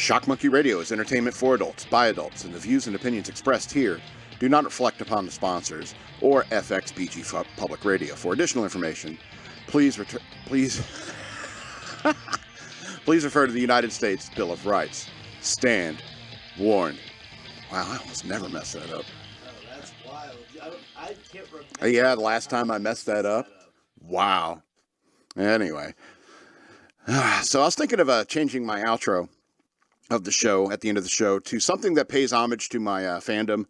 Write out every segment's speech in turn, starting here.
Shock Monkey Radio is entertainment for adults, by adults, and the views and opinions expressed here do not reflect upon the sponsors or FXBG Public Radio. For additional information, please please refer to the United States Bill of Rights. Stand warned. Wow, I almost never mess that up. Oh, that's wild. I can't remember. Yeah, the last time I messed that up. Wow. Anyway. So I was thinking of changing my outro of the show at the end of the show to something that pays homage to my fandom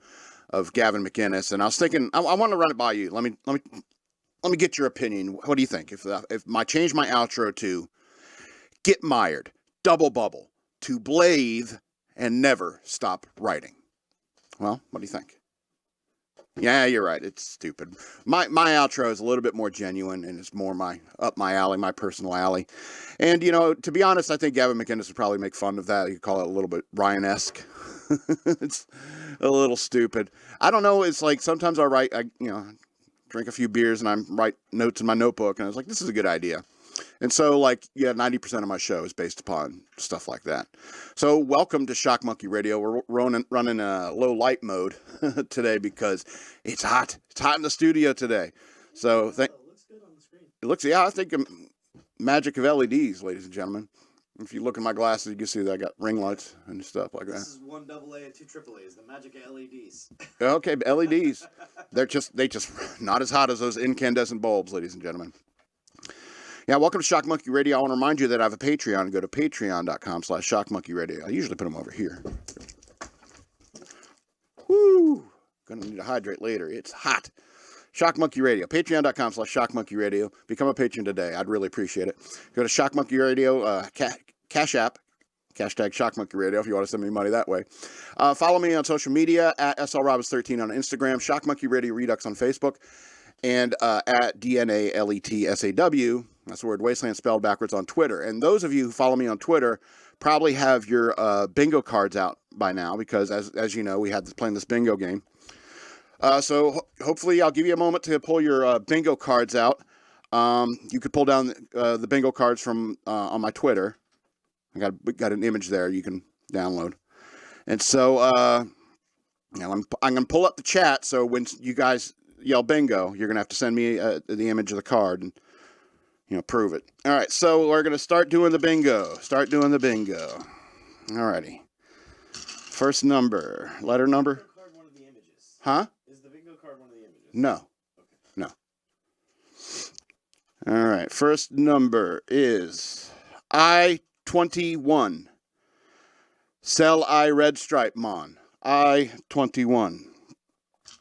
of Gavin McInnes, and I was thinking I want to run it by you. Let me get your opinion. What do you think if I change my outro to "Get Mired, Double Bubble, to Blathe and Never Stop Writing"? Well, what do you think? Yeah, you're right. It's stupid. My outro is a little bit more genuine, and it's more up my alley, my personal alley. And, you know, to be honest, I think Gavin McInnes would probably make fun of that. You could call it a little bit Ryan-esque. It's a little stupid. I don't know. It's like sometimes I drink a few beers and I write notes in my notebook, and I was like, this is a good idea. And so, 90% of my show is based upon stuff like that. So, welcome to Shock Monkey Radio. We're running a low light mode today because it's hot. It's hot in the studio today. So, it looks good on the screen. It looks, yeah, I think magic of LEDs, ladies and gentlemen. If you look at my glasses, you can see that I got ring lights and stuff like that. This is 1 AA and 2 AAAs, the magic of LEDs. Okay, LEDs. They just not as hot as those incandescent bulbs, ladies and gentlemen. Yeah, welcome to Shock Monkey Radio. I want to remind you that I have a Patreon. Go to patreon.com/shockmonkeyradio. I usually put them over here. Woo! Gonna need to hydrate later. It's hot. Shock Monkey Radio. Patreon.com/shockmonkeyradio. Become a patron today. I'd really appreciate it. Go to Shock Monkey Radio, Cash App. Hashtag Shock Monkey Radio if you want to send me money that way. Follow me on social media at SLRobbins13 on Instagram, Shock Monkey Radio Redux on Facebook, and at DNALETSAW. That's the word Wasteland spelled backwards on Twitter. And those of you who follow me on Twitter probably have your bingo cards out by now because, as you know, we had playing this bingo game. So hopefully I'll give you a moment to pull your bingo cards out. You could pull down the bingo cards from on my Twitter. I got an image there you can download. And so I'm going to pull up the chat. So when you guys yell bingo, you're going to have to send me the image of the card and prove it. All right, so we're going to start doing the bingo. All righty. First number, letter number. Is the bingo card one of the images? Huh? Is the bingo card one of the images? No. Okay. No. All right, first number is I-21. Sell I red stripe mon. I-21.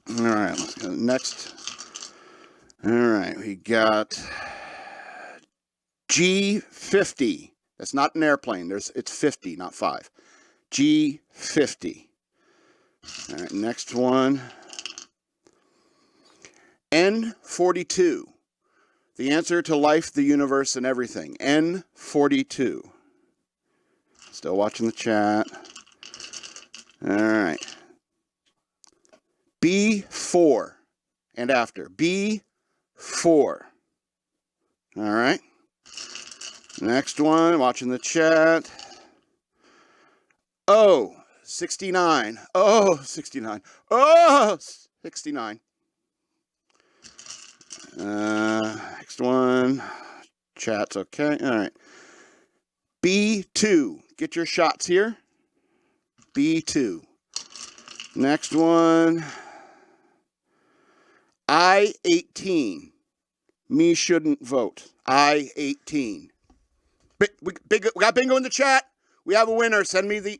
All right, let's go next. All right, we got G50. That's not an airplane. It's 50, not 5. G50. All right, next one. N42. The answer to life, the universe, and everything. N42. Still watching the chat. All right. B4 and after. B4. All right. Next one, watching the chat. Oh, 69. Oh, 69. Oh, 69. Next one. Chat's okay. All right. B2. Get your shots here. B2. Next one. I-18. Me shouldn't vote. I-18. We got bingo in the chat. We have a winner. Send me the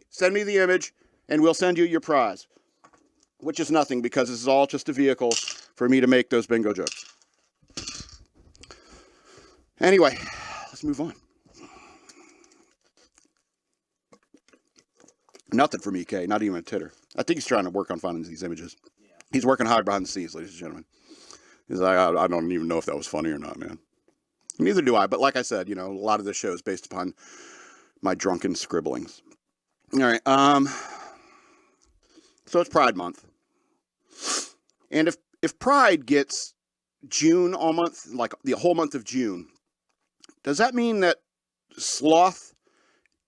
image, and we'll send you your prize, which is nothing because this is all just a vehicle for me to make those bingo jokes. Anyway, let's move on. Nothing from EK, not even a titter. I think he's trying to work on finding these images. Yeah. He's working hard behind the scenes, ladies and gentlemen. He's like, I don't even know if that was funny or not, man. Neither do I, but like I said, a lot of this show is based upon my drunken scribblings. All right, so it's Pride Month. And if Pride gets June all month, like the whole month of June, does that mean that Sloth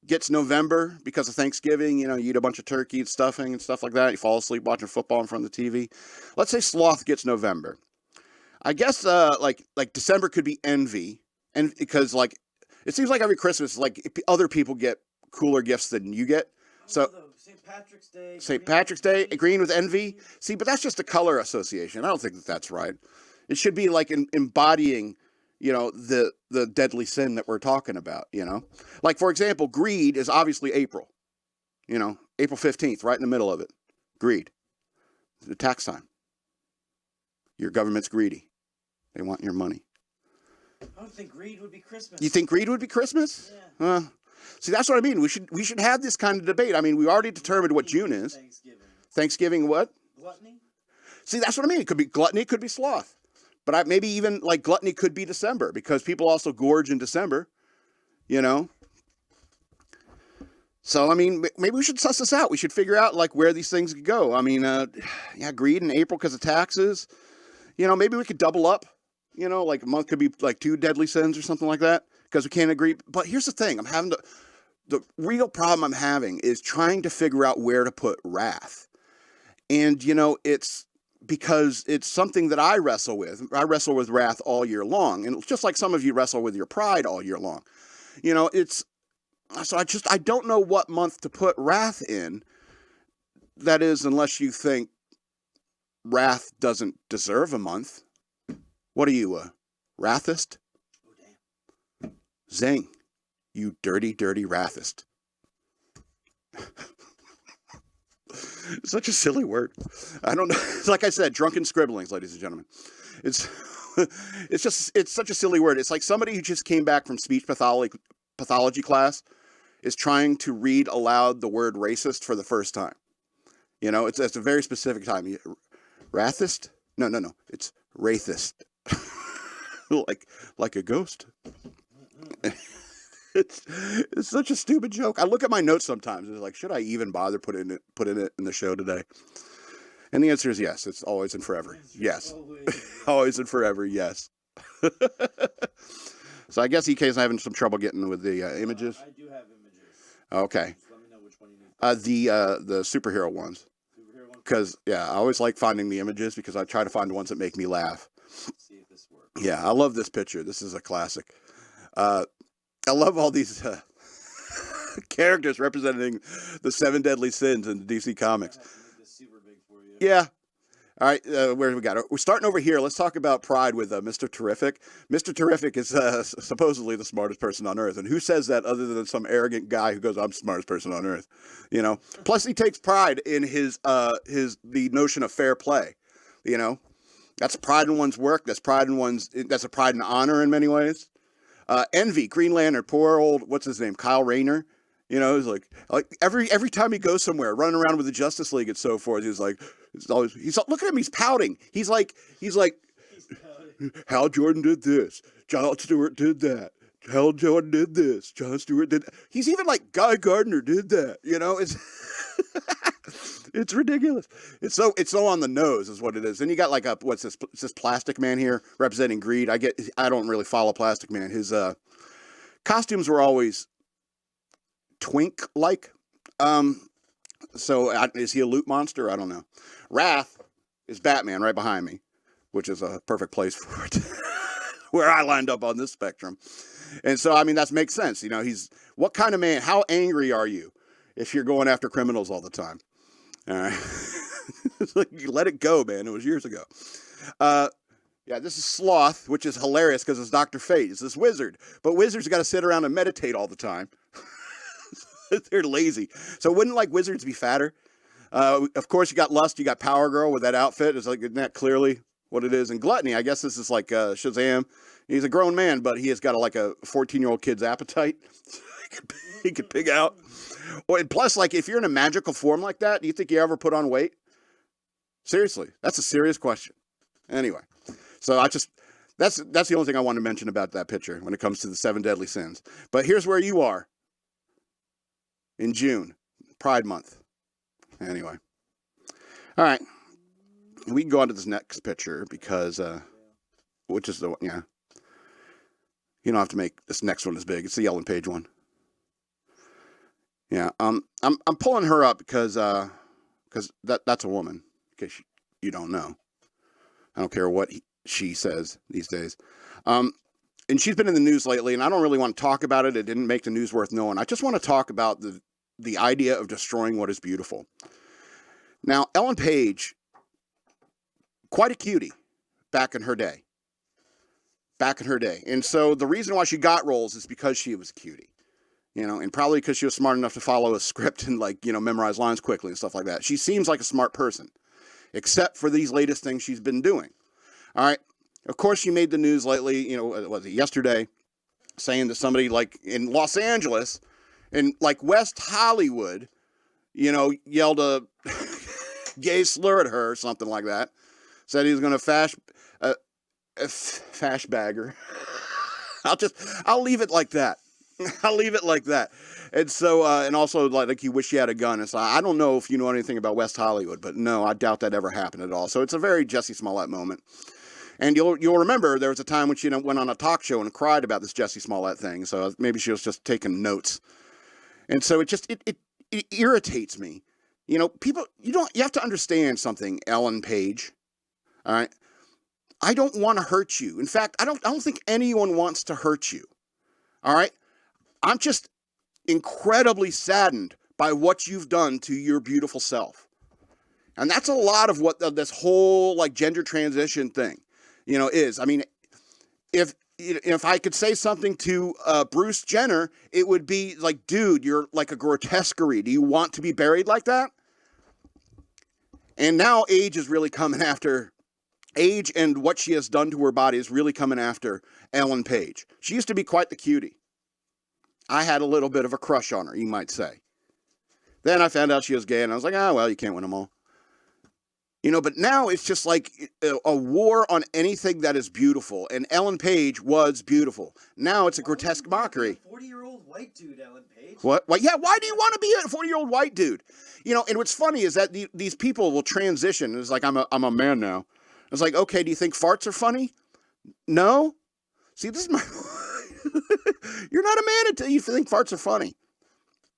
gets November because of Thanksgiving. You know, you eat a bunch of turkey and stuffing and stuff like that. You fall asleep watching football in front of the TV. Let's say Sloth gets November. I guess like December could be envy, and because like it seems like every Christmas like other people get cooler gifts than you get. So St. Patrick's Day. St. Patrick's Day, green with envy. See, but that's just a color association. I don't think that that's right. It should be like embodying, you know, the deadly sin that we're talking about. You know, like for example, greed is obviously April. You know, April 15th, right in the middle of it. Greed, the tax time. Your government's greedy. They want your money. I would think greed would be Christmas. You think greed would be Christmas? Yeah. See, that's what I mean. We should have this kind of debate. I mean, we already determined what June is. Thanksgiving. Thanksgiving what? Gluttony? See, that's what I mean. It could be gluttony, it could be sloth. But maybe even like gluttony could be December because people also gorge in December, you know? So, I mean, maybe we should suss this out. We should figure out like where these things could go. I mean, yeah, greed in April because of taxes. You know, maybe we could double up. You know, like a month could be like 2 deadly sins or something like that because we can't agree. But here's the thing. The real problem I'm having is trying to figure out where to put wrath. And, you know, it's because it's something that I wrestle with. I wrestle with wrath all year long. And just like some of you wrestle with your pride all year long. You know, so I don't know what month to put wrath in. That is, unless you think wrath doesn't deserve a month. What are you, Wrathist? Oh, damn. Zing. You dirty, dirty Wrathist. Such a silly word. I don't know. Like I said, drunken scribblings, ladies and gentlemen. It's such a silly word. It's like somebody who just came back from speech pathology class is trying to read aloud the word racist for the first time. You know, it's a very specific time. Wrathist? No. It's wrathist. like a ghost. It's such a stupid joke. I look at my notes sometimes and it's like, should I even bother putting it in the show today? And the answer is yes. It's always and forever. Yes. Always and forever. Yes. So I guess EK's having some trouble getting with the images. I do have images. Okay. Just let me know which one you need. The superhero ones. Because, yeah, I always like finding the images because I try to find the ones that make me laugh. Let's see if this works. Yeah, I love this picture. This is a classic. I love all these characters representing the 7 deadly sins in DC Comics. I have to make this super big for you. Yeah. All right, where do we got? We're starting over here. Let's talk about pride with Mr. Terrific. Mr. Terrific is supposedly the smartest person on Earth. And who says that other than some arrogant guy who goes, I'm the smartest person on Earth? You know? Plus, he takes pride in the notion of fair play. You know? That's a pride in one's work. That's a pride in honor in many ways. Envy, Green Lantern, poor old, what's his name? Kyle Rayner. You know, he's like every time he goes somewhere, running around with the Justice League and so forth, he's like, look at him, he's pouting. He's like, Hal Jordan did this, John Stewart did that, Hal Jordan did this, John Stewart did that. He's even like Guy Gardner did that. You know, it's it's ridiculous. It's so on the nose is what it is. Then you got like what's this? It's this Plastic Man here representing greed. I don't really follow Plastic Man. His costumes were always twink-like. So is he a loot monster? I don't know. Wrath is Batman right behind me, which is a perfect place for it. Where I lined up on this spectrum. And so, I mean, that makes sense. You know, what kind of man, how angry are you if you're going after criminals all the time? All right. It's like, let it go, man. It was years ago. Yeah, this is Sloth, which is hilarious because it's Dr. Fate. It's this wizard. But wizards got to sit around and meditate all the time. They're lazy. So wouldn't like wizards be fatter? Of course, you got Lust, you got Power Girl with that outfit. It's like, isn't that clearly what it is? And Gluttony, I guess this is like Shazam. He's a grown man, but he has got like a 14-year-old kid's appetite. He could pig out. And plus, like, if you're in a magical form like that, do you think you ever put on weight? Seriously, that's a serious question. Anyway, so that's the only thing I wanted to mention about that picture when it comes to the 7 deadly sins. But here's where you are. In June, Pride Month. Anyway. All right. We can go on to this next picture because, which is the one, yeah. You don't have to make this next one as big. It's the yellow page one. Yeah. I'm pulling her up because that's a woman. In case you don't know, I don't care what she says these days. And she's been in the news lately, and I don't really want to talk about it. It didn't make the news worth knowing. I just want to talk about the idea of destroying what is beautiful. Now, Ellen Page, quite a cutie back in her day. And so the reason why she got roles is because she was a cutie. And probably because she was smart enough to follow a script and memorize lines quickly and stuff like that. She seems like a smart person, except for these latest things she's been doing. All right. Of course, she made the news lately, was it yesterday, saying that somebody in Los Angeles, in West Hollywood, yelled a gay slur at her or something like that. Said he was going to fashbagger. I'll leave it like that. I'll leave it like that. And so, and also you wish you had a gun. And so I don't know if you know anything about West Hollywood, but no, I doubt that ever happened at all. So it's a very Jussie Smollett moment. And you'll remember there was a time when she went on a talk show and cried about this Jussie Smollett thing. So maybe she was just taking notes. And so it irritates me. People, you have to understand something, Ellen Page. All right. I don't want to hurt you. In fact, I don't think anyone wants to hurt you. All right. I'm just incredibly saddened by what you've done to your beautiful self. And that's a lot of what this whole gender transition thing, is. I mean, if I could say something to Bruce Jenner, it would be dude, you're like a grotesquerie. Do you want to be buried like that? And now age is really coming after age, and what she has done to her body is really coming after Ellen Page. She used to be quite the cutie. I had a little bit of a crush on her, you might say. Then I found out she was gay, and I was like, well, you can't win them all. But now it's just like a war on anything that is beautiful. And Ellen Page was beautiful. Now it's a grotesque mockery. 40-year-old white dude, Ellen Page. What? Yeah, why do you want to be a 40-year-old white dude? And what's funny is that these people will transition. It's like, I'm a man now. It's like, okay, do you think farts are funny? No? See, this is my... You're not a man until you think farts are funny.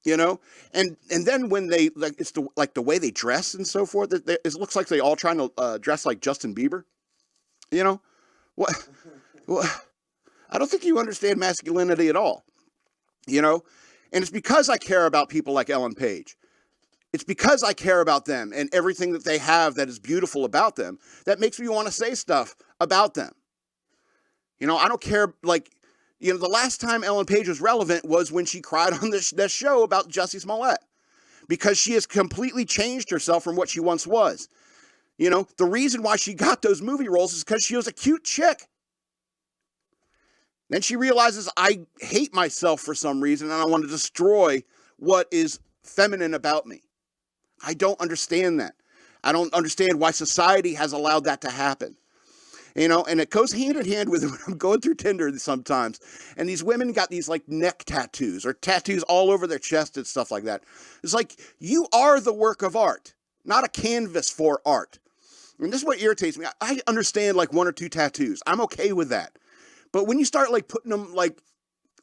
And then when they it's the way they dress and so forth. It looks like they all trying to dress like Justin Bieber. What? I don't think you understand masculinity at all. And it's because I care about people like Ellen Page. It's because I care about them and everything that they have that is beautiful about them that makes me want to say stuff about them. I don't care the last time Ellen Page was relevant was when she cried on this show about Jussie Smollett, because she has completely changed herself from what she once was. The reason why she got those movie roles is because she was a cute chick. Then she realizes, I hate myself for some reason and I want to destroy what is feminine about me. I don't understand that. I don't understand why society has allowed that to happen. And it goes hand in hand with when I'm going through Tinder sometimes. And these women got these neck tattoos or tattoos all over their chest and stuff like that. It's like, you are the work of art, not a canvas for art. And this is what irritates me. I understand one or two tattoos. I'm okay with that. But when you start putting them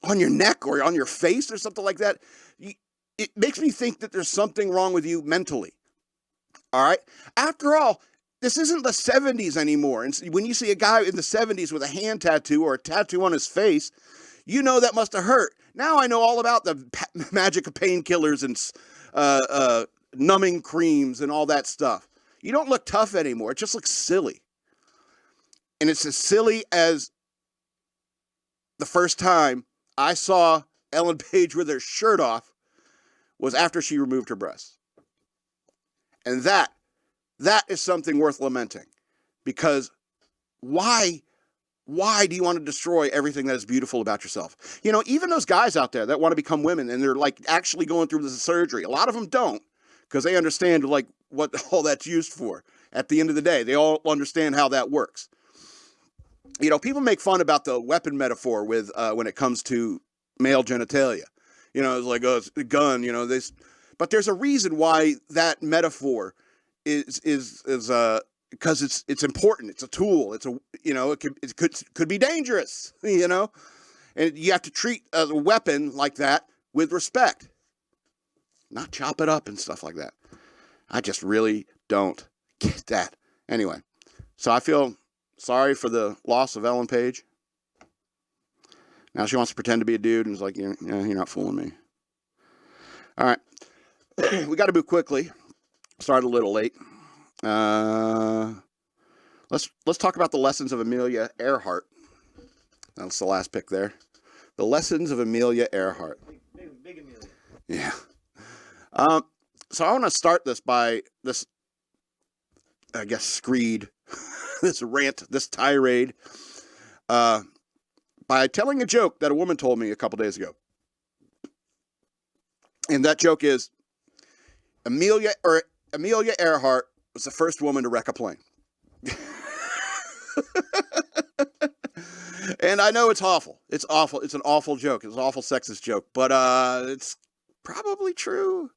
on your neck or on your face or something like that, it makes me think that there's something wrong with you mentally. All right. After all, this isn't the 70s anymore. And when you see a guy in the 70s with a hand tattoo or a tattoo on his face, that must have hurt. Now I know all about the magic of painkillers and numbing creams and all that stuff. You don't look tough anymore. It just looks silly. And it's as silly as the first time I saw Ellen Page with her shirt off was after she removed her breasts. And that is something worth lamenting, because why do you want to destroy everything that is beautiful about yourself? Even those guys out there that want to become women and they're actually going through this surgery, a lot of them don't, because they understand what all that's used for. At the end of the day, they all understand how that works. People make fun about the weapon metaphor with when it comes to male genitalia. It's like, oh, it's a gun, but there's a reason why that metaphor is because it's important. It's a tool. It's it could be dangerous, and you have to treat a weapon like that with respect. not chop it up and stuff like that. I just really don't get that. Anyway, so I feel sorry for the loss of Ellen Page. Now she wants to pretend to be a dude and is like, yeah, you're not fooling me. All right. We got to move quickly. Started a little late. Let's talk about the lessons of Amelia Earhart. That's the last pick there. The lessons of Amelia Earhart. Big Amelia. Yeah. So I want to start this by this, I guess, screed, this rant, this tirade, by telling a joke that a woman told me a couple days ago. And that joke is, Amelia Earhart was the first woman to wreck a plane. And I know it's awful. It's awful. It's an awful joke. It's an awful sexist joke, but it's probably true.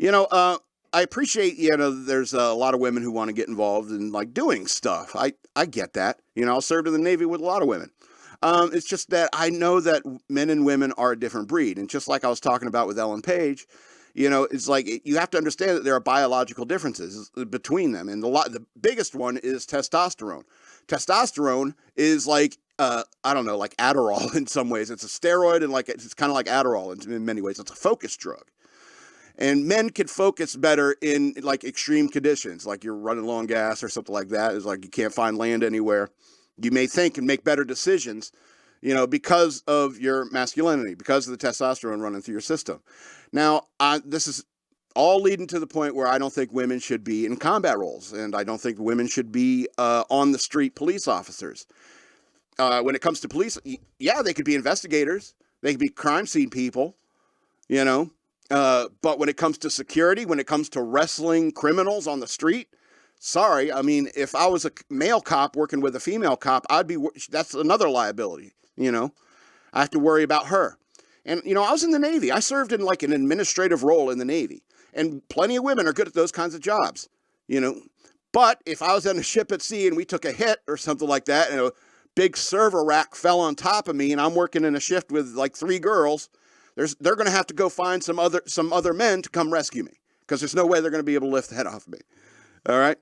I appreciate, there's a lot of women who want to get involved in like doing stuff. I get that. I served in the Navy with a lot of women. It's just that I know that men and women are a different breed. And just like I was talking about with Ellen Page, it's like you have to understand that there are biological differences between them. And the biggest one is testosterone. Testosterone is like, I don't know, like Adderall in some ways. It's a steroid and like it's kind of like Adderall in many ways. It's a focus drug. And men can focus better in like extreme conditions, like you're running low on gas or something like that. It's like you can't find land anywhere. You may think and make better decisions, because of your masculinity, because of the testosterone running through your system. Now, this is all leading to the point where I don't think women should be in combat roles, and I don't think women should be on the street police officers. When it comes to police, yeah, they could be investigators. They could be crime scene people, but when it comes to security, when it comes to wrestling criminals on the street, sorry. I mean, if I was a male cop working with a female cop, that's another liability, I have to worry about her. And, I was in the Navy. I served in like an administrative role in the Navy, and plenty of women are good at those kinds of jobs, But if I was on a ship at sea and we took a hit or something like that, and a big server rack fell on top of me and I'm working in a shift with like 3 girls, they're going to have to go find some other men to come rescue me, because there's no way they're going to be able to lift the head off of me. All right.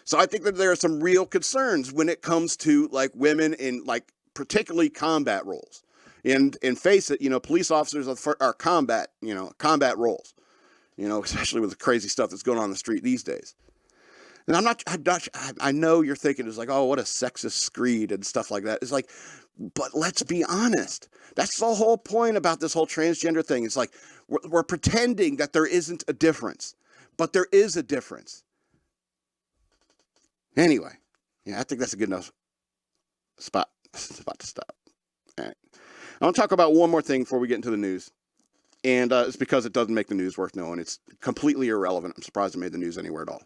So I think that there are some real concerns when it comes to like women in like particularly combat roles. And face it, police officers are combat roles, especially with the crazy stuff that's going on the street these days. And I know you're thinking it's like, oh, what a sexist screed and stuff like that. It's like, but let's be honest. That's the whole point about this whole transgender thing. It's like, we're pretending that there isn't a difference, but there is a difference. Anyway, yeah, I think that's a good enough spot to stop. All right. I want to talk about one more thing before we get into the news. And it's because it doesn't make the news worth knowing. It's completely irrelevant. I'm surprised it made the news anywhere at all.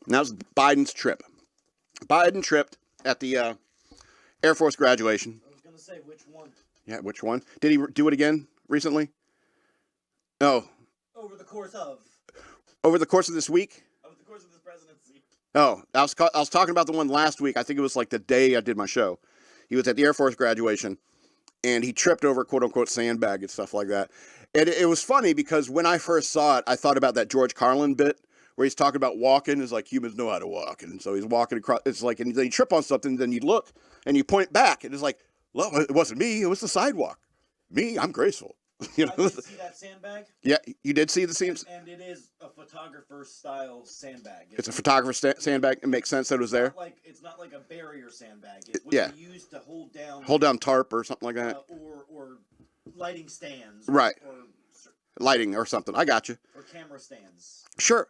Now it's Biden's trip. Biden tripped at the Air Force graduation. I was going to say, which one? Yeah, which one? Did he do it again recently? Oh. Over the course of this week? Over the course of this presidency. Oh, I was talking about the one last week. I think it was like the day I did my show. He was at the Air Force graduation, and he tripped over a quote-unquote sandbag and stuff like that. And it was funny because when I first saw it, I thought about that George Carlin bit where he's talking about walking. It's like humans know how to walk. And so he's walking across. It's like, and then you trip on something, then you look, and you point back, and it's like, well, it wasn't me. It was the sidewalk. Me, I'm graceful. I did see that sandbag. Yeah, you did see the seams. And it is a photographer style sandbag. It's a photographer sandbag. It makes sense that it was there. It's not like a barrier sandbag. It's what you use to hold down tarp or something like that. Or lighting stands. Right. Or lighting or something. I got you. Or camera stands. Sure.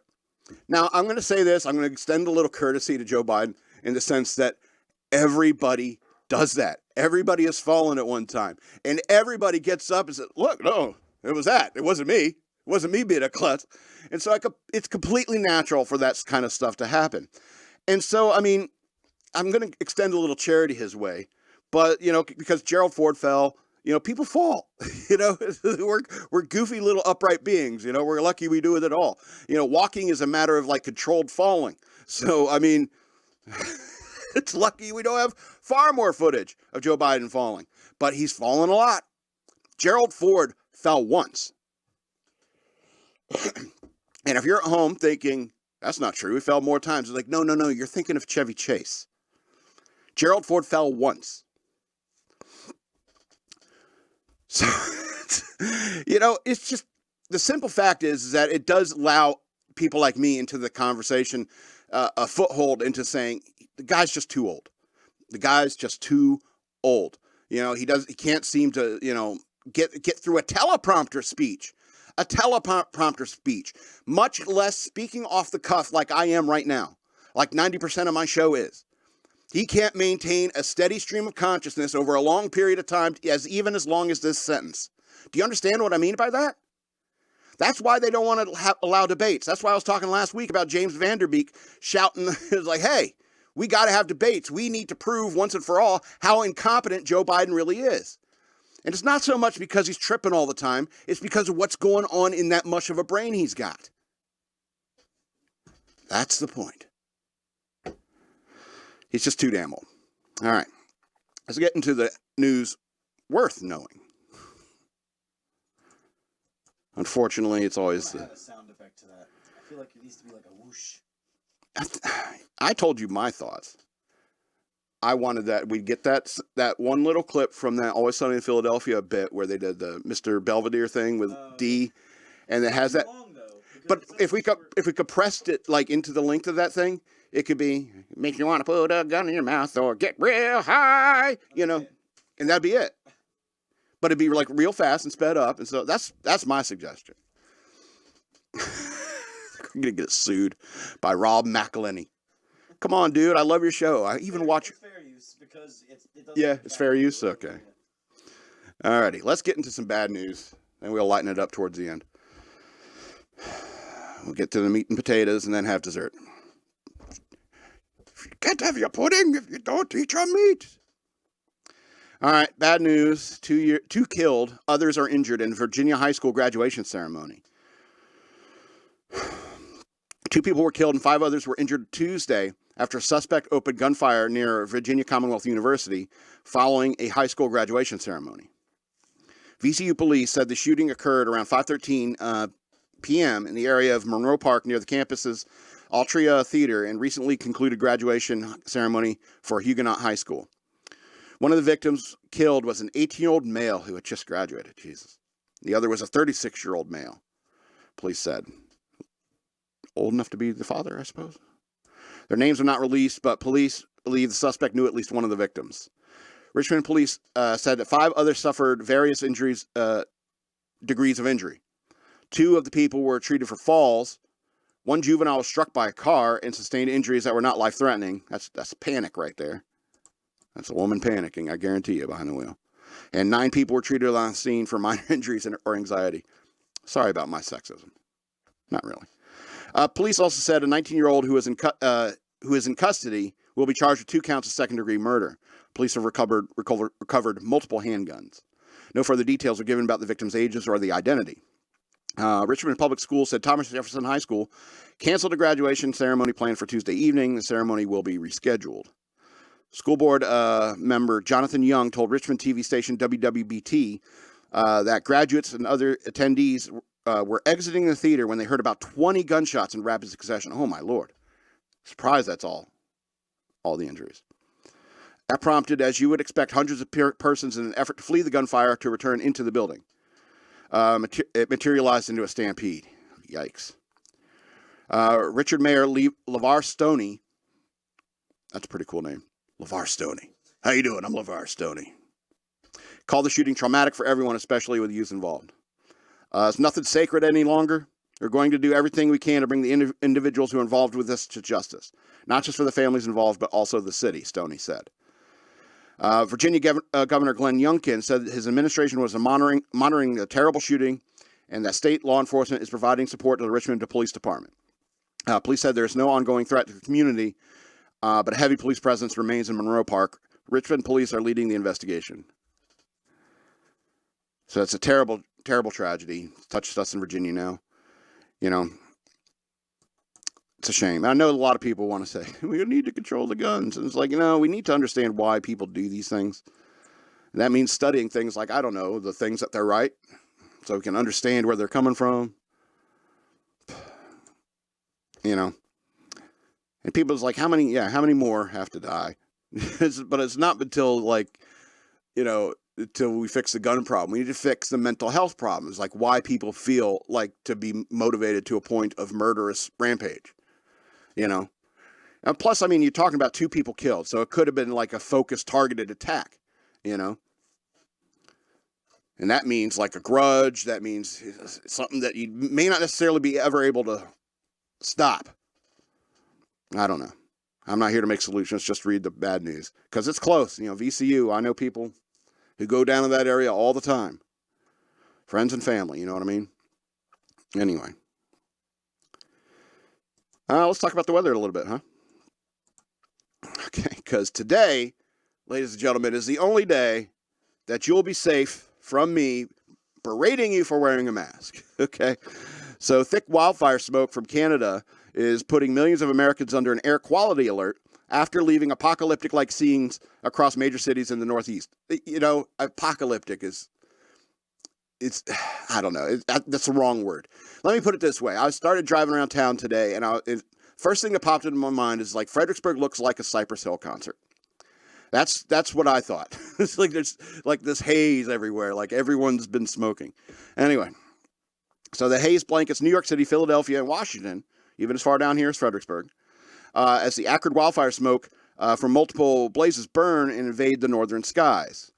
Now, I'm going to say this. I'm going to extend a little courtesy to Joe Biden in the sense that everybody does that. Everybody has fallen at one time. And everybody gets up and says, look, no, it was that. It wasn't me. It wasn't me being a klutz. And so it's completely natural for that kind of stuff to happen. And so, I mean, I'm going to extend a little charity his way. But, because Gerald Ford fell, people fall. We're goofy little upright beings. We're lucky we do it at all. Walking is a matter of like controlled falling. So, I mean, it's lucky we don't have far more footage of Joe Biden falling. But he's fallen a lot. Gerald Ford fell once. And if you're at home thinking, that's not true, he fell more times, it's like, no, you're thinking of Chevy Chase. Gerald Ford fell once. So, it's just, the simple fact is that it does allow people like me into the conversation a foothold into saying, the guy's just too old. The guy's just too old. He can't seem to, get through a teleprompter speech. A teleprompter speech, much less speaking off the cuff like I am right now, like 90% of my show is. He can't maintain a steady stream of consciousness over a long period of time, even as long as this sentence. Do you understand what I mean by that? That's why they don't want to allow debates. That's why I was talking last week about James Vanderbeek shouting, it was like, hey, we got to have debates. We need to prove once and for all how incompetent Joe Biden really is. And it's not so much because he's tripping all the time. It's because of what's going on in that mush of a brain he's got. That's the point. He's just too damn old. All right. Let's get into the news worth knowing. Unfortunately, it's always... I have a sound effect to that. I feel like it needs to be like a whoosh. I told you my thoughts. I wanted that we'd get that one little clip from that Always Sunny in Philadelphia bit where they did the Mr. Belvedere thing with D, and it has that. Long, though, but if we compressed it like into the length of that thing, it could be make you want to put a gun in your mouth or get real high, and that'd be it. But it'd be like real fast and sped up, and so that's my suggestion. I'm gonna get sued by Rob McElhenney. Come on, dude. I love your show. I even watch... It's fair use because it doesn't... Yeah, it's fair use? Okay. Alrighty, let's get into some bad news, and we'll lighten it up towards the end. We'll get to the meat and potatoes and then have dessert. You can't have your pudding if you don't eat your meat. Alright, bad news. 2 killed, others are injured in Virginia high school graduation ceremony. 2 people were killed and 5 others were injured Tuesday after a suspect opened gunfire near Virginia Commonwealth University following a high school graduation ceremony. VCU police said the shooting occurred around 5:13 p.m. in the area of Monroe Park near the campus's Altria Theater and recently concluded graduation ceremony for Huguenot High School. One of the victims killed was an 18-year-old male who had just graduated. Jesus. The other was a 36-year-old male, police said. Old enough to be the father, I suppose. Their names were not released, but police believe the suspect knew at least one of the victims. Richmond police said that 5 others suffered various degrees of injury. 2 of the people were treated for falls. 1 juvenile was struck by a car and sustained injuries that were not life-threatening. That's panic right there. That's a woman panicking, I guarantee you, behind the wheel. And 9 people were treated on the scene for minor injuries or anxiety. Sorry about my sexism. Not really. Police also said a 19-year-old who is in custody will be charged with 2 counts of second-degree murder. Police have recovered multiple handguns. No further details are given about the victims' ages or the identity. Richmond Public Schools said Thomas Jefferson High School canceled a graduation ceremony planned for Tuesday evening. The ceremony will be rescheduled. School board member Jonathan Young told Richmond TV station WWBT that graduates and other attendees were exiting the theater when they heard about 20 gunshots in rapid succession. Oh, my Lord. Surprised that's all the injuries. That prompted, as you would expect, hundreds of persons in an effort to flee the gunfire to return into the building. It materialized into a stampede. Yikes. Richard Mayor LeVar Stoney, that's a pretty cool name, LeVar Stoney. How you doing? I'm LeVar Stoney. Called the shooting traumatic for everyone, especially with the youth involved. It's nothing sacred any longer. We're going to do everything we can to bring the individuals who are involved with this to justice. Not just for the families involved, but also the city, Stoney said. Virginia Governor Glenn Youngkin said that his administration was monitoring the terrible shooting and that state law enforcement is providing support to the Richmond Police Department. Police said there is no ongoing threat to the community, but a heavy police presence remains in Monroe Park. Richmond police are leading the investigation. So it's a terrible, terrible tragedy. It's touched us in Virginia now. You know, it's a shame. I know a lot of people want to say, we need to control the guns. And it's like, we need to understand why people do these things. And that means studying things like, I don't know, the things that they're right. so we can understand where they're coming from. You know, and people's like, how many more have to die? But it's not until like, you know, until we fix the gun problem. We need to fix the mental health problems, like why people feel like to be motivated to a point of murderous rampage, you know? And plus, I mean, you're talking about 2 people killed, so it could have been like a focused, targeted attack, you know? And that means like a grudge, that means something that you may not necessarily be ever able to stop. I don't know. I'm not here to make solutions, just read the bad news. Because it's close, you know, VCU, I know people who go down to that area all the time. Friends and family, you know what I mean? Anyway. Let's talk about the weather a little bit, huh? Okay, because today, ladies and gentlemen, is the only day that you'll be safe from me berating you for wearing a mask, okay? So thick wildfire smoke from Canada is putting millions of Americans under an air quality alert after leaving apocalyptic-like scenes across major cities in the Northeast. You know, apocalyptic is, it's, I don't know, that's the wrong word. Let me put it this way. I started driving around town today, and first thing that popped into my mind is like, Fredericksburg looks like a Cypress Hill concert. That's what I thought. It's like there's like this haze everywhere, like everyone's been smoking. Anyway, so the haze blankets New York City, Philadelphia, and Washington, even as far down here as Fredericksburg, as the acrid wildfire smoke from multiple blazes burn and invade the northern skies.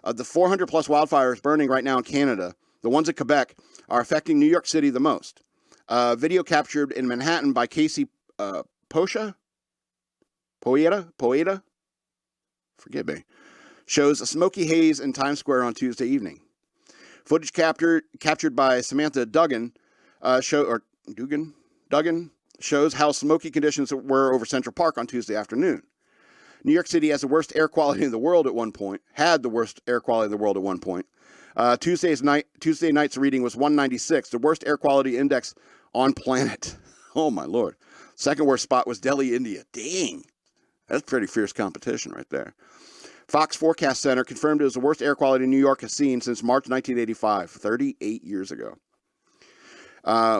Of the 400 plus wildfires burning right now in Canada, the ones in Quebec are affecting New York City the most. Video captured in Manhattan by Casey Poeta, forgive me, shows a smoky haze in Times Square on Tuesday evening. Footage captured by Samantha Duggan shows how smoky conditions were over Central Park on Tuesday afternoon. New York City has the worst air quality in the world at one point. Tuesday night's reading was 196, the worst air quality index on planet. Oh my Lord. Second worst spot was Delhi, India. Dang. That's pretty fierce competition right there. Fox Forecast Center confirmed it was the worst air quality New York has seen since March 1985, 38 years ago.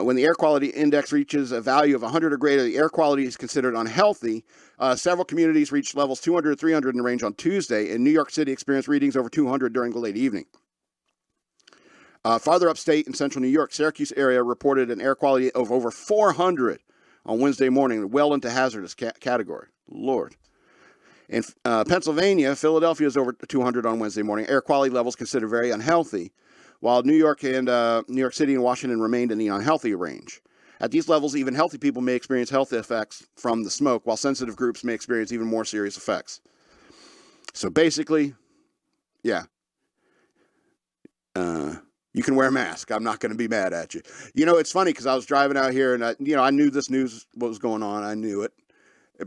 When the air quality index reaches a value of 100 or greater, the air quality is considered unhealthy. Several communities reached levels 200 to 300 in the range on Tuesday, and New York City experienced readings over 200 during the late evening. Farther upstate in central New York, Syracuse area reported an air quality of over 400 on Wednesday morning, well into hazardous category. Lord. In Pennsylvania, Philadelphia is over 200 on Wednesday morning. Air quality levels considered very unhealthy, while New York City and Washington remained in the unhealthy range. At these levels, even healthy people may experience health effects from the smoke, while sensitive groups may experience even more serious effects. So basically, yeah. You can wear a mask. I'm not going to be mad at you. You know, it's funny because I was driving out here and I knew this news, what was going on. I knew it.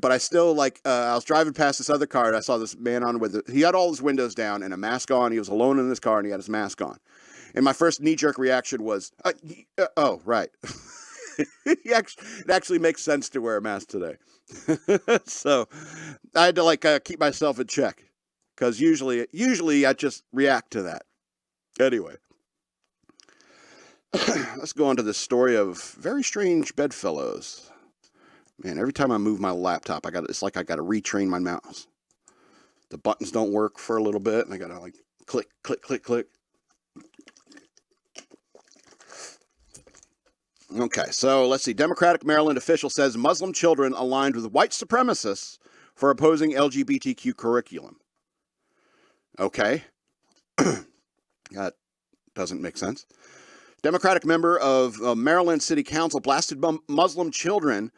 But I still I was driving past this other car and I saw this man on he had all his windows down and a mask on. He was alone in his car and he had his mask on. And my first knee-jerk reaction was, oh, right. It actually makes sense to wear a mask today. So I had to keep myself in check because usually I just react to that. Anyway, let's go on to this story of very strange bedfellows. Man, every time I move my laptop, it's like I got to retrain my mouse. The buttons don't work for a little bit, and I got to click, click, click, click. Okay, so let's see. Democratic Maryland official says Muslim children aligned with white supremacists for opposing LGBTQ curriculum. Okay. That doesn't make sense. Democratic member of Maryland City Council blasted Muslim children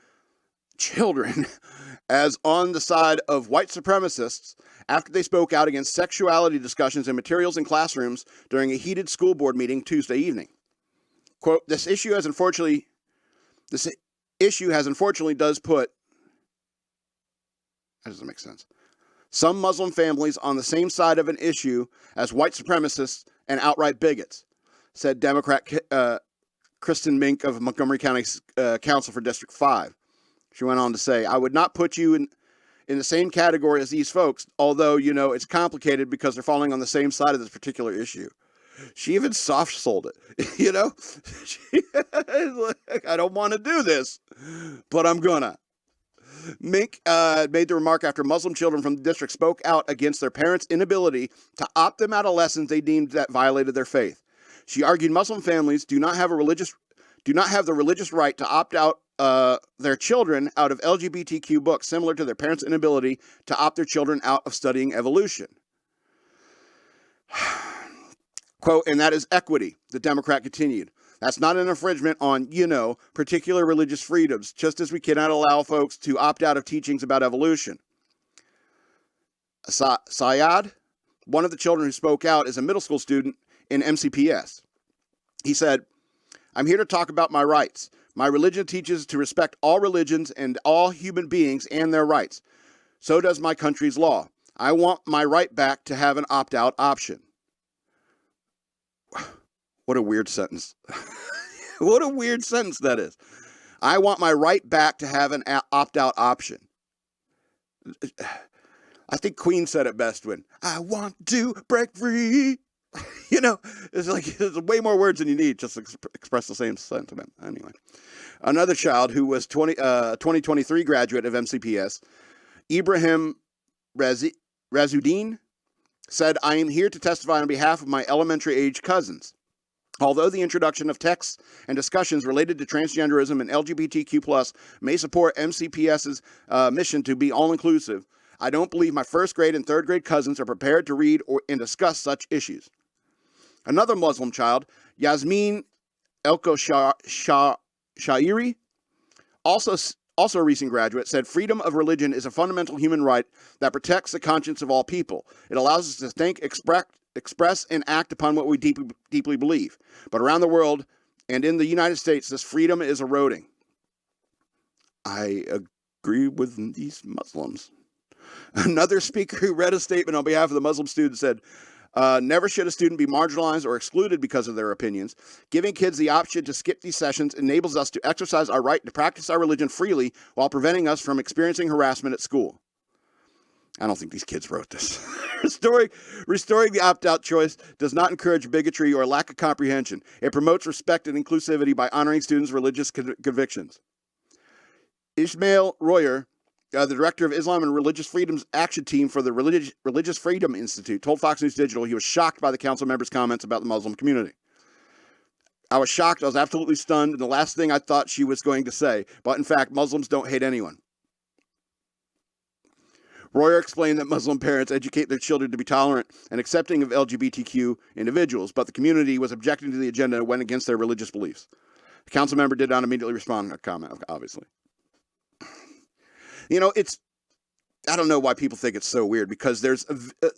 as on the side of white supremacists after they spoke out against sexuality discussions and materials in classrooms during a heated school board meeting Tuesday evening. Quote, this issue has unfortunately does put, that doesn't make sense, some Muslim families on the same side of an issue as white supremacists and outright bigots, said Democrat Kristen Mink of Montgomery County Council for District 5. She went on to say, I would not put you in the same category as these folks, although, it's complicated because they're falling on the same side of this particular issue. She even soft sold it. You know, I don't want to do this, but I'm gonna. Mink made the remark after Muslim children from the district spoke out against their parents' inability to opt them out of lessons they deemed that violated their faith. She argued Muslim families do not have the religious right to opt out their children out of LGBTQ books, similar to their parents' inability to opt their children out of studying evolution. Quote, and that is equity, the Democrat continued. That's not an infringement on, particular religious freedoms, just as we cannot allow folks to opt out of teachings about evolution. Syed, one of the children who spoke out, is a middle school student in MCPS. He said, I'm here to talk about my rights. My religion teaches to respect all religions and all human beings and their rights. So does my country's law. I want my right back to have an opt-out option. What a weird sentence. What a weird sentence that is. I want my right back to have an opt-out option. I think Queen said it best when, I want to break free. It's like there's way more words than you need just to express the same sentiment. Anyway, another child who was 2023 graduate of MCPS, Ibrahim Razuddin, said, I am here to testify on behalf of my elementary age cousins. Although the introduction of texts and discussions related to transgenderism and LGBTQ+ may support MCPS's mission to be all-inclusive, I don't believe my first grade and third grade cousins are prepared to read and discuss such issues. Another Muslim child, Yasmin Shairi, also a recent graduate, said freedom of religion is a fundamental human right that protects the conscience of all people. It allows us to think, express, and act upon what we deeply believe. But around the world and in the United States, this freedom is eroding. I agree with these Muslims. Another speaker who read a statement on behalf of the Muslim students said, never should a student be marginalized or excluded because of their opinions. Giving kids the option to skip these sessions enables us to exercise our right to practice our religion freely while preventing us from experiencing harassment at school. I don't think these kids wrote this. Restoring the opt-out choice does not encourage bigotry or lack of comprehension. It promotes respect and inclusivity by honoring students' religious convictions. Ismail Royer, the director of Islam and Religious Freedoms Action Team for the Religious Freedom Institute, told Fox News Digital he was shocked by the council members' comments about the Muslim community. I was shocked. I was absolutely stunned. And the last thing I thought she was going to say, but in fact, Muslims don't hate anyone. Royer explained that Muslim parents educate their children to be tolerant and accepting of LGBTQ individuals, but the community was objecting to the agenda and went against their religious beliefs. The council member did not immediately respond to that comment, obviously. I don't know why people think it's so weird, because there's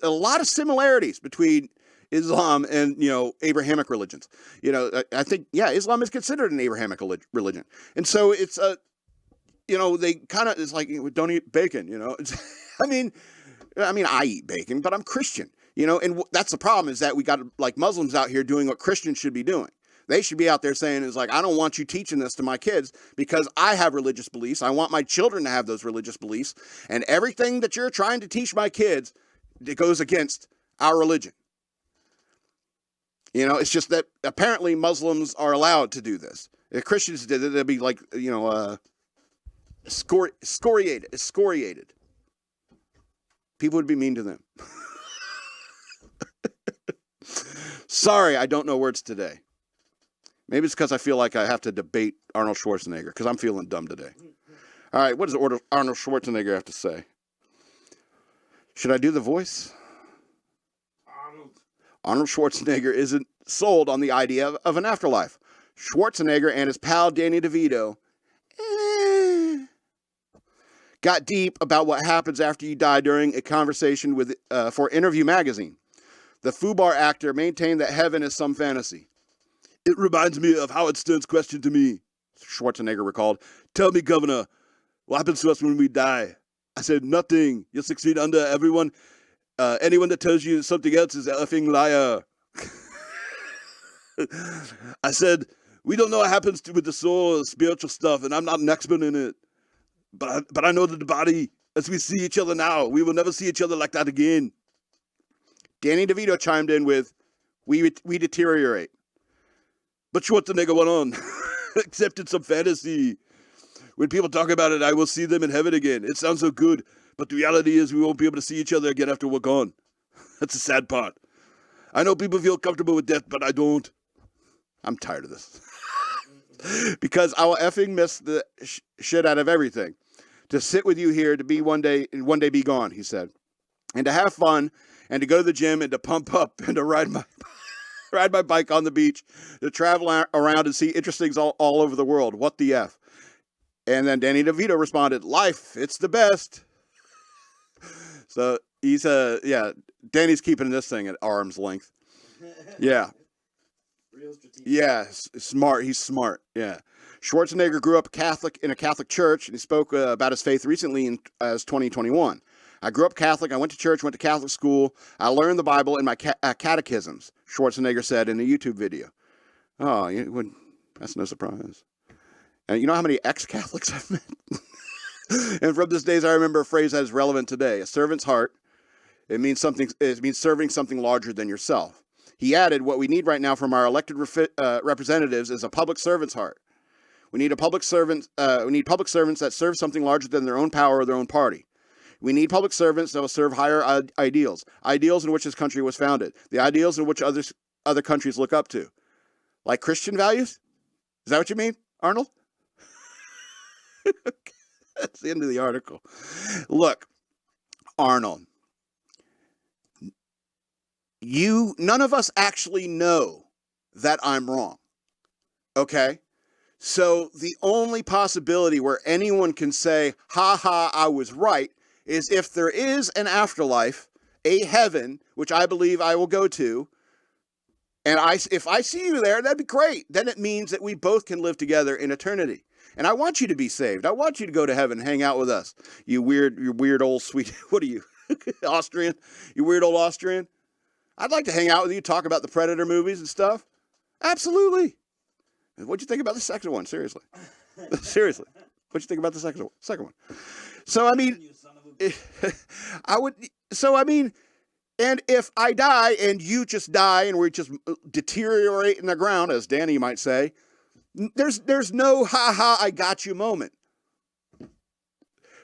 a lot of similarities between Islam and, Abrahamic religions. I think, Islam is considered an Abrahamic religion. And so it's they kind of, it's like, don't eat bacon, I eat bacon, but I'm Christian, and that's the problem, is that we got like Muslims out here doing what Christians should be doing. They should be out there saying, is like, I don't want you teaching this to my kids because I have religious beliefs. I want my children to have those religious beliefs, and everything that you're trying to teach my kids, it goes against our religion. It's just that apparently Muslims are allowed to do this. If Christians did it, they'd be like, excoriated. People would be mean to them. Sorry, I don't know words today. Maybe it's because I feel like I have to debate Arnold Schwarzenegger, because I'm feeling dumb today. All right, what does Arnold Schwarzenegger have to say? Should I do the voice? Arnold Schwarzenegger isn't sold on the idea of an afterlife. Schwarzenegger and his pal Danny DeVito got deep about what happens after you die during a conversation with for Interview magazine. The FUBAR actor maintained that heaven is some fantasy. It reminds me of Howard Stern's question to me, Schwarzenegger recalled. Tell me, Governor, what happens to us when we die? I said, nothing. You're 6 feet under everyone. Anyone that tells you something else is an effing liar. I said, we don't know what happens with the soul, spiritual stuff, and I'm not an expert in it. But I know that the body, as we see each other now, we will never see each other like that again. Danny DeVito chimed in with, we deteriorate. But Schwarzenegger went on, except it's a fantasy. When people talk about it, I will see them in heaven again. It sounds so good, but the reality is we won't be able to see each other again after we're gone. That's the sad part. I know people feel comfortable with death, but I don't. I'm tired of this. Because I will effing miss the shit out of everything. To sit with you here, to be one day be gone, he said. And to have fun, and to go to the gym, and to pump up, and to ride my bike on the beach, to travel around and see interesting things all over the world. What the F? And then Danny DeVito responded, life, it's the best. So he's, Danny's keeping this thing at arm's length. Yeah. Real strategic. Yeah, smart. He's smart. Yeah. Schwarzenegger grew up Catholic in a Catholic church, and he spoke about his faith recently as 2021. I grew up Catholic. I went to church, went to Catholic school. I learned the Bible in my catechisms, Schwarzenegger said in a YouTube video. Oh, that's no surprise. And you know how many ex-Catholics I've met? And from these days, I remember a phrase that is relevant today. A servant's heart. It means serving something larger than yourself. He added, what we need right now from our elected representatives is a public servant's heart. We need public servants that serve something larger than their own power or their own party. We need public servants that will serve higher ideals in which this country was founded, the ideals in which other countries look up to. Like Christian values? Is that what you mean, Arnold? That's the end of the article. Look, Arnold, none of us actually know that I'm wrong. Okay? So the only possibility where anyone can say, ha ha, I was right, is if there is an afterlife, a heaven, which I believe I will go to, and if I see you there, that'd be great. Then it means that we both can live together in eternity. And I want you to be saved. I want you to go to heaven and hang out with us. You weird old sweet, what are you, Austrian? You weird old Austrian? I'd like to hang out with you, talk about the Predator movies and stuff. Absolutely. What'd you think about the second one? Seriously. Seriously. What'd you think about the second one? So, I mean, and if I die and you just die and we just deteriorate in the ground, as Danny might say, there's no ha-ha, I got you moment.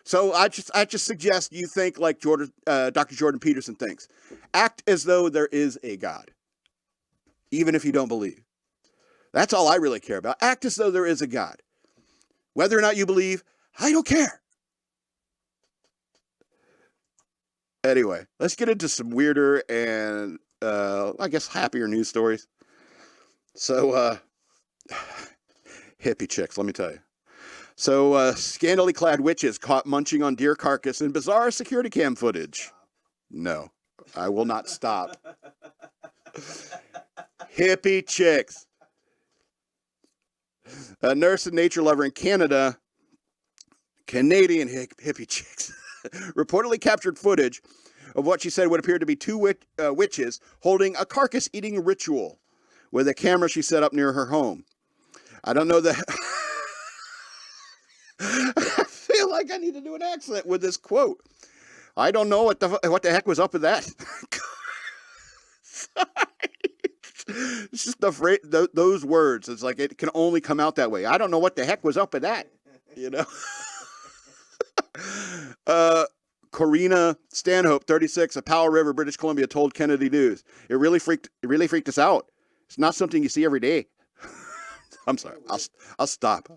So I just suggest you think like Dr. Jordan Peterson thinks. Act as though there is a God, even if you don't believe. That's all I really care about. Act as though there is a God. Whether or not you believe, I don't care. Anyway, let's get into some weirder and, I guess, happier news stories. So, hippie chicks, let me tell you. So, scantily clad witches caught munching on deer carcass in bizarre security cam footage. No, I will not stop. Hippie chicks. A nurse and nature lover in Canada, Canadian hippie chicks, reportedly captured footage of what she said would appear to be two witches holding a carcass eating ritual with a camera she set up near her home. I don't know that. I feel like I need to do an accent with this quote. I don't know what the heck was up with that. Sorry. It's just the phrase, those words. It's like it can only come out that way. I don't know what the heck was up with that. You know. Corina Stanhope, 36, of Powell River, British Columbia, told Kennedy News, It really freaked us out. It's not something you see every day. I'm sorry. I'll stop.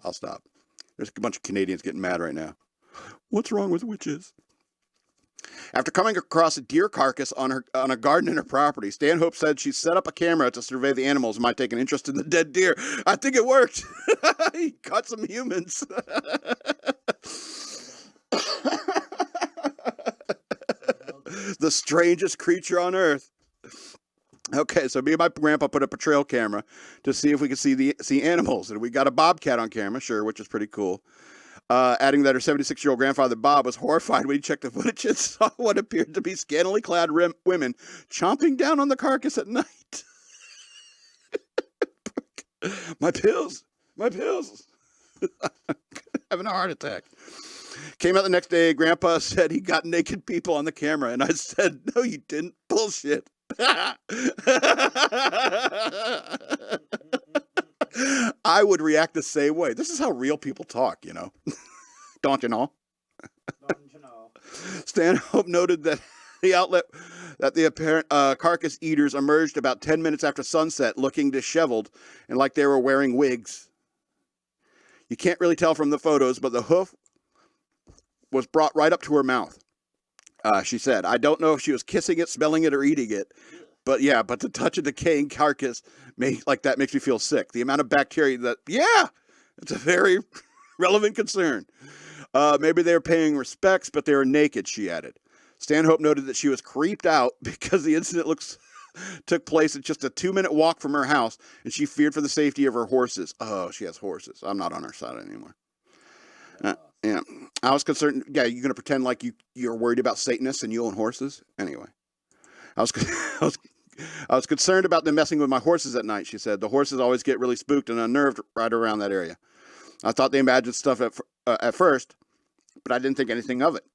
There's a bunch of Canadians getting mad right now. What's wrong with witches? After coming across a deer carcass on a garden in her property, Stanhope said she set up a camera to survey the animals and might take an interest in the dead deer. I think it worked. He caught some humans. The strangest creature on earth. Okay, so me and my grandpa put up a trail camera to see if we could see animals, and we got a bobcat on camera, sure, which is pretty cool. Adding that her 76-year-old grandfather Bob was horrified when he checked the footage and saw what appeared to be scantily clad women chomping down on the carcass at night. My pills. Having a heart attack. Came out the next day. Grandpa said he got naked people on the camera, and I said, "No, you didn't. Bullshit." I would react the same way. This is how real people talk, you know. Don't you know? Don't you know? Stanhope noted that the apparent carcass eaters emerged about 10 minutes after sunset, looking disheveled and like they were wearing wigs. You can't really tell from the photos, but the hoof was brought right up to her mouth. She said, "I don't know if she was kissing it, smelling it, or eating it. But the touch of decaying carcass like that makes me feel sick. The amount of bacteria it's a very relevant concern. Maybe they were paying respects, but they were naked," she added. Stanhope noted that she was creeped out because the incident took place at just a 2-minute walk from her house, and she feared for the safety of her horses. Oh, she has horses. I'm not on her side anymore. Yeah, I was concerned. Yeah, you're gonna pretend like you're worried about Satanists and you own horses. Anyway, I was concerned about them messing with my horses at night. She said the horses always get really spooked and unnerved right around that area. I thought they imagined stuff at first, but I didn't think anything of it.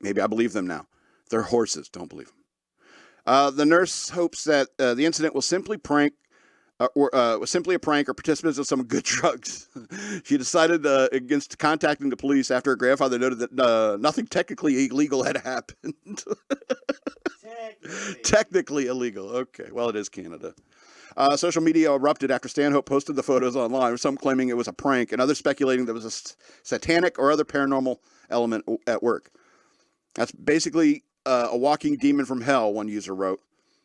Maybe I believe them now. They're horses. Don't believe them. The nurse hopes that the incident was simply was simply a prank or participants of some good drugs. She decided against contacting the police after her grandfather noted that nothing technically illegal had happened. Technically illegal. Okay, well, it is Canada. Social media erupted after Stanhope posted the photos online, with some claiming it was a prank and others speculating there was a satanic or other paranormal element at work. That's basically a walking demon from hell, one user wrote.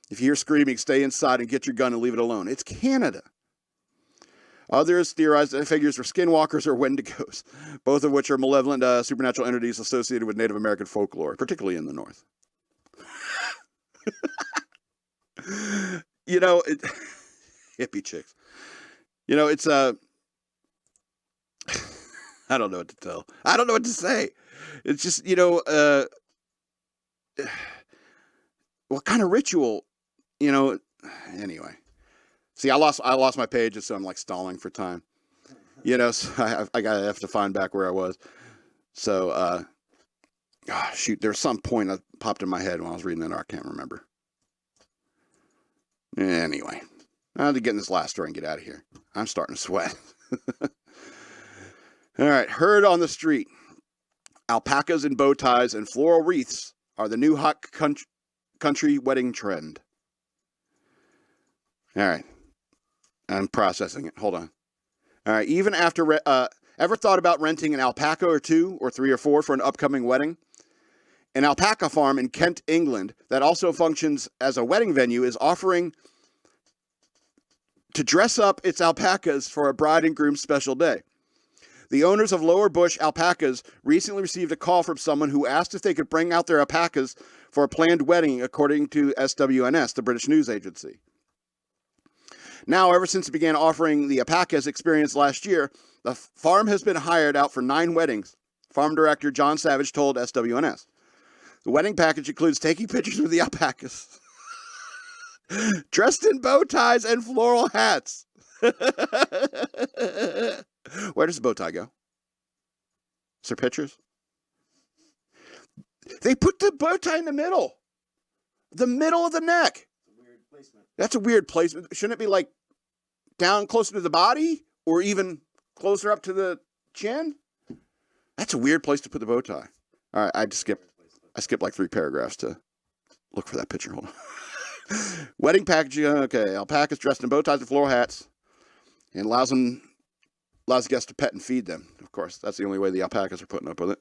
If you hear screaming, stay inside and get your gun and leave it alone. It's Canada. Others theorized that figures were skinwalkers or wendigos, both of which are malevolent supernatural entities associated with Native American folklore, particularly in the North. You know, hippie chicks. You know, it's I don't know what to tell. I don't know what to say. It's just, you know, what kind of ritual, you know, anyway. See, I lost my page, so I'm like stalling for time. You know, so I have to find back where I was. So, shoot, there's some point that popped in my head when I was reading that. I can't remember. Anyway, I have to get in this last story and get out of here. I'm starting to sweat. All right, herd on the street. Alpacas in bow ties and floral wreaths are the new hot country wedding trend. All right, I'm processing it. Hold on. All right, even after ever thought about renting an alpaca or 2 or 3 or 4 for an upcoming wedding? An alpaca farm in Kent, England, that also functions as a wedding venue is offering to dress up its alpacas for a bride and groom's special day. The owners of Lower Bush Alpacas recently received a call from someone who asked if they could bring out their alpacas for a planned wedding, according to SWNS, the British news agency. Now, ever since it began offering the alpacas experience last year, the farm has been hired out for 9 weddings, farm director John Savage told SWNS. The wedding package includes taking pictures with the alpacas, dressed in bow ties and floral hats. Where does the bow tie go? Is there pictures? They put the bow tie in the middle of the neck. Weird placement. That's a weird placement. Shouldn't it be like down closer to the body or even closer up to the chin? That's a weird place to put the bow tie. All right, I skipped like 3 paragraphs to look for that picture. Hold on. Wedding packaging. Okay, alpacas dressed in bow ties and floral hats, and allows guests to pet and feed them. Of course, that's the only way the alpacas are putting up with it.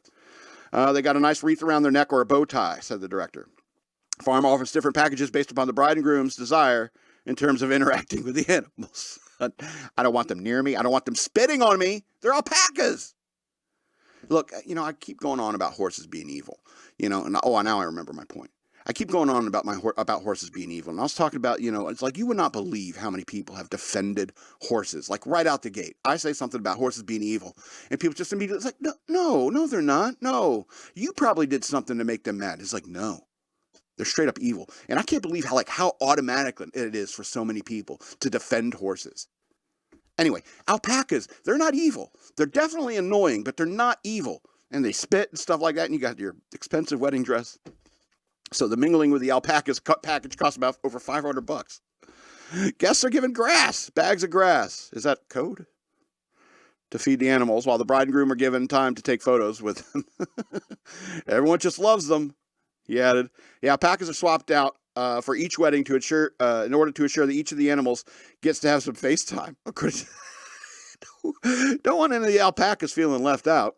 They got a nice wreath around their neck or a bow tie, said the director. Farm offers different packages based upon the bride and groom's desire in terms of interacting with the animals. I don't want them near me. I don't want them spitting on me. They're alpacas. Look, you know, I keep going on about horses being evil. You know, and now I remember my point. I keep going on about about horses being evil. And I was talking about, you know, it's like you would not believe how many people have defended horses, like right out the gate. I say something about horses being evil, and people just immediately, it's like, no, they're not. No, you probably did something to make them mad. It's like, no, they're straight up evil. And I can't believe how automatic it is for so many people to defend horses. Anyway, alpacas, they're not evil. They're definitely annoying, but they're not evil. And they spit and stuff like that, and you got your expensive wedding dress. So the mingling with the alpacas cut package costs about over $500. Guests are given grass, bags of grass. Is that code? To feed the animals, while the bride and groom are given time to take photos with them. Everyone just loves them, he added. The alpacas are swapped out for each wedding to ensure, in order to ensure that each of the animals gets to have some face time. Don't want any of the alpacas feeling left out.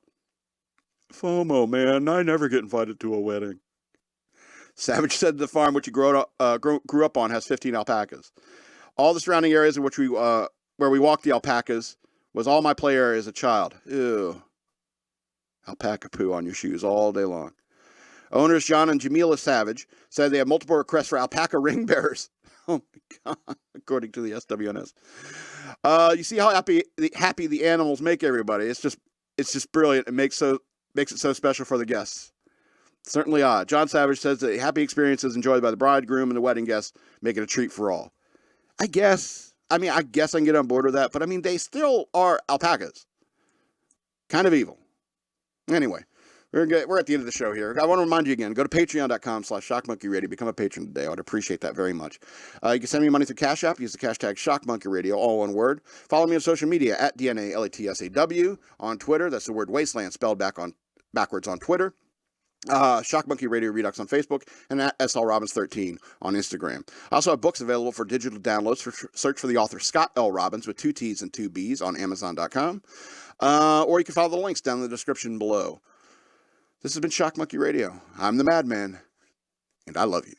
FOMO, man. I never get invited to a wedding. Savage said the farm which he grew up on has 15 alpacas. All the surrounding areas in which where we walked the alpacas was all my play area as a child. Ew. Alpaca poo on your shoes all day long. Owners John and Jamila Savage said they have multiple requests for alpaca ring bearers. Oh my God, according to the SWNS. You see how happy the animals make everybody. It's just brilliant. It makes it so special for the guests. Certainly odd. John Savage says that happy experiences enjoyed by the bridegroom and the wedding guests make it a treat for all. I guess I can get on board with that, but they still are alpacas. Kind of evil. Anyway, we're at the end of the show here. I want to remind you again, go to patreon.com/shockmonkeyradio. Become a patron today. I would appreciate that very much. You can send me money through Cash App. Use the hashtag shockmonkeyradio, all one word. Follow me on social media at DNALATSAW on Twitter. That's the word wasteland spelled backwards on Twitter. Shock Monkey Radio Redux on Facebook, and at SL Robbins 13 on Instagram. I also have books available for digital downloads. Search for the author Scott L. Robbins with 2 T's and 2 B's on Amazon.com. Or you can follow the links down in the description below. This has been Shock Monkey Radio. I'm the Madman, and I love you.